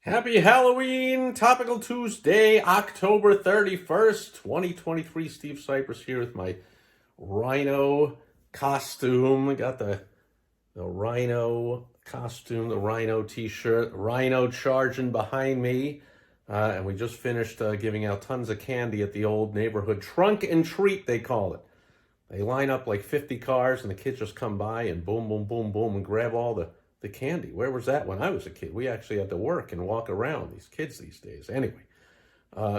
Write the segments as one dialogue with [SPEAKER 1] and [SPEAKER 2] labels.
[SPEAKER 1] Happy Halloween! Topical Tuesday, October 31st, 2023. Steve Sipress here with my rhino costume. I got the rhino costume, the rhino t-shirt, rhino charging behind me. And we just finished giving out tons of candy at the old neighborhood trunk and treat, they call it. They line up like 50 cars and the kids just come by and boom, boom, boom, boom and grab all the candy. Where was that when I was a kid? We actually had to work and walk around, these kids these days. Anyway,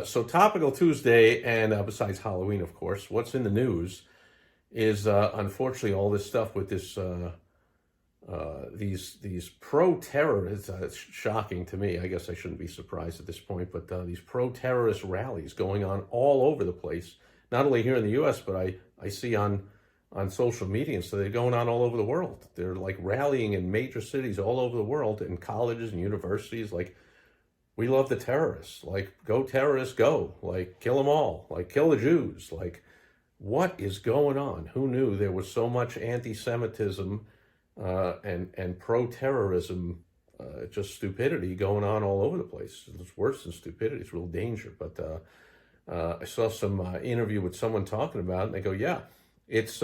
[SPEAKER 1] so Topical Tuesday, and besides Halloween, of course, what's in the news is unfortunately all this stuff with this these pro-terrorists. It's shocking to me. I guess I shouldn't be surprised at this point, but these pro-terrorist rallies going on all over the place, not only here in the U.S., but I see on social media, and so they're going on all over the world. They're like rallying in major cities all over the world, in colleges and universities, like, we love the terrorists, like, go terrorists, go, like, kill them all, like, kill the Jews. Like, what is going on? Who knew there was so much anti-Semitism and pro-terrorism, just stupidity going on all over the place? It's worse than stupidity. It's real danger. But I saw some interview with someone talking about it, and they go, yeah, it's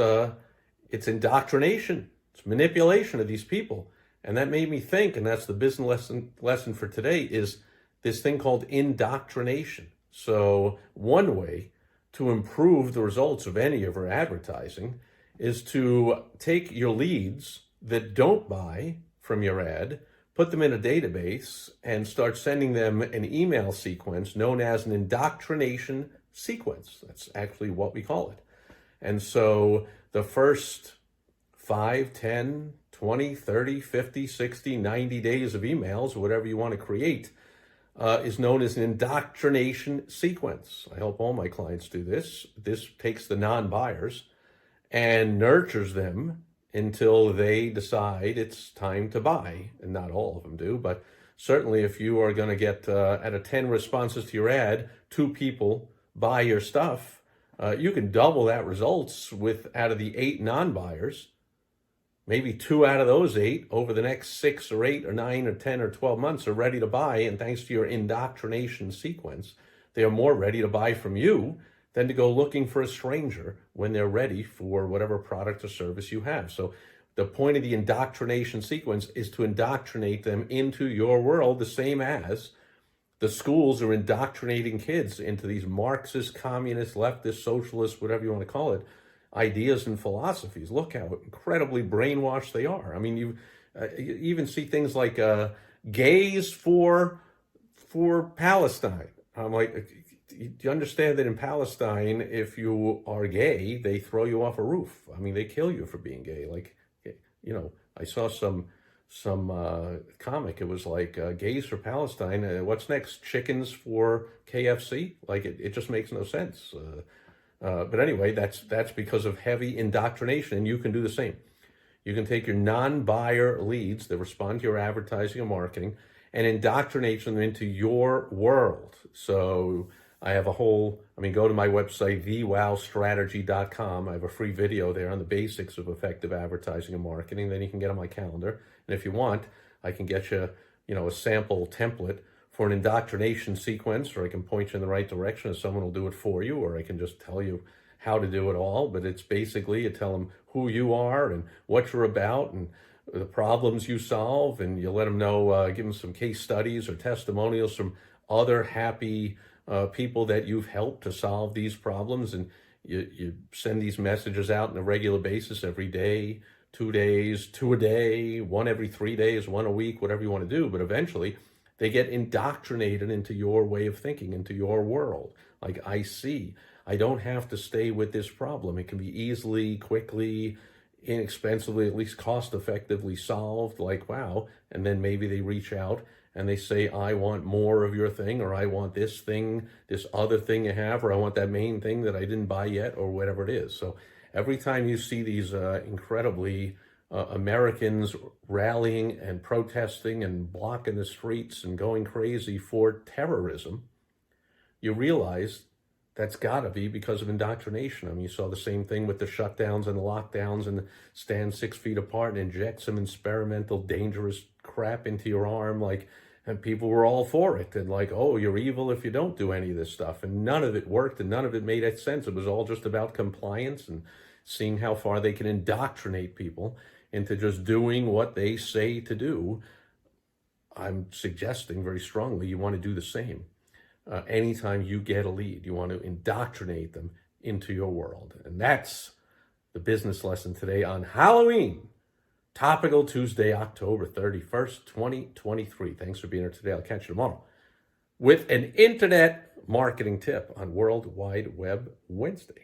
[SPEAKER 1] indoctrination, it's manipulation of these people. And that made me think, and that's the business lesson for today, is this thing called indoctrination. So one way to improve the results of any of our advertising is to take your leads that don't buy from your ad, put them in a database, and start sending them an email sequence known as an indoctrination sequence. That's actually what we call it. And so the first 5, 10, 20, 30, 50, 60, 90 days of emails, whatever you want to create, is known as an indoctrination sequence. I help all my clients do this. This takes the non-buyers and nurtures them until they decide it's time to buy. And not all of them do, but certainly if you are going to get out of 10 responses to your ad, 2 people buy your stuff, you can double that results with, out of the 8 non-buyers, maybe 2 out of those 8 over the next 6 or 8 or 9 or 10 or 12 months are ready to buy. And thanks to your indoctrination sequence, they are more ready to buy from you than to go looking for a stranger when they're ready for whatever product or service you have. So the point of the indoctrination sequence is to indoctrinate them into your world, the same as the schools are indoctrinating kids into these Marxist, communist, leftist, socialist, whatever you want to call it, ideas and philosophies. Look how incredibly brainwashed they are. I mean, you even see things like gays for Palestine. I'm like, do you understand that in Palestine, if you are gay, they throw you off a roof? I mean, they kill you for being gay. Like, you know, I saw some comic. It was like gays for Palestine. What's next? Chickens for KFC? Like, it just makes no sense. But anyway, that's because of heavy indoctrination, and you can do the same. You can take your non-buyer leads that respond to your advertising and marketing and indoctrinate them into your world. So I have go to my website, thewowstrategy.com. I have a free video there on the basics of effective advertising and marketing. Then you can get on my calendar. And if you want, I can get you, a sample template for an indoctrination sequence, or I can point you in the right direction and someone will do it for you, or I can just tell you how to do it all. But it's basically, you tell them who you are and what you're about and the problems you solve, and you let them know, give them some case studies or testimonials from other happy people that you've helped to solve these problems. And you send these messages out on a regular basis every day, 2 days, 2 a day, 1 every 3 days, 1 a week, whatever you want to do. But eventually they get indoctrinated into your way of thinking, into your world. Like, I don't have to stay with this problem. It can be easily, quickly, inexpensively, at least cost effectively solved. Like, wow. And then maybe they reach out and they say, I want more of your thing, or I want this thing, this other thing you have, or I want that main thing that I didn't buy yet, or whatever it is. So every time you see these incredibly Americans rallying and protesting and blocking the streets and going crazy for terrorism, you realize that's got to be because of indoctrination. I mean, you saw the same thing with the shutdowns and the lockdowns and stand 6 feet apart and inject some experimental dangerous crap into your arm. Like, and people were all for it. And like, oh, you're evil if you don't do any of this stuff. And none of it worked and none of it made sense. It was all just about compliance and seeing how far they can indoctrinate people into just doing what they say to do. I'm suggesting very strongly you want to do the same. Anytime you get a lead, you want to indoctrinate them into your world. And that's the business lesson today on Halloween, Topical Tuesday, October 31st, 2023. Thanks for being here today. I'll catch you tomorrow with an internet marketing tip on World Wide Web Wednesday.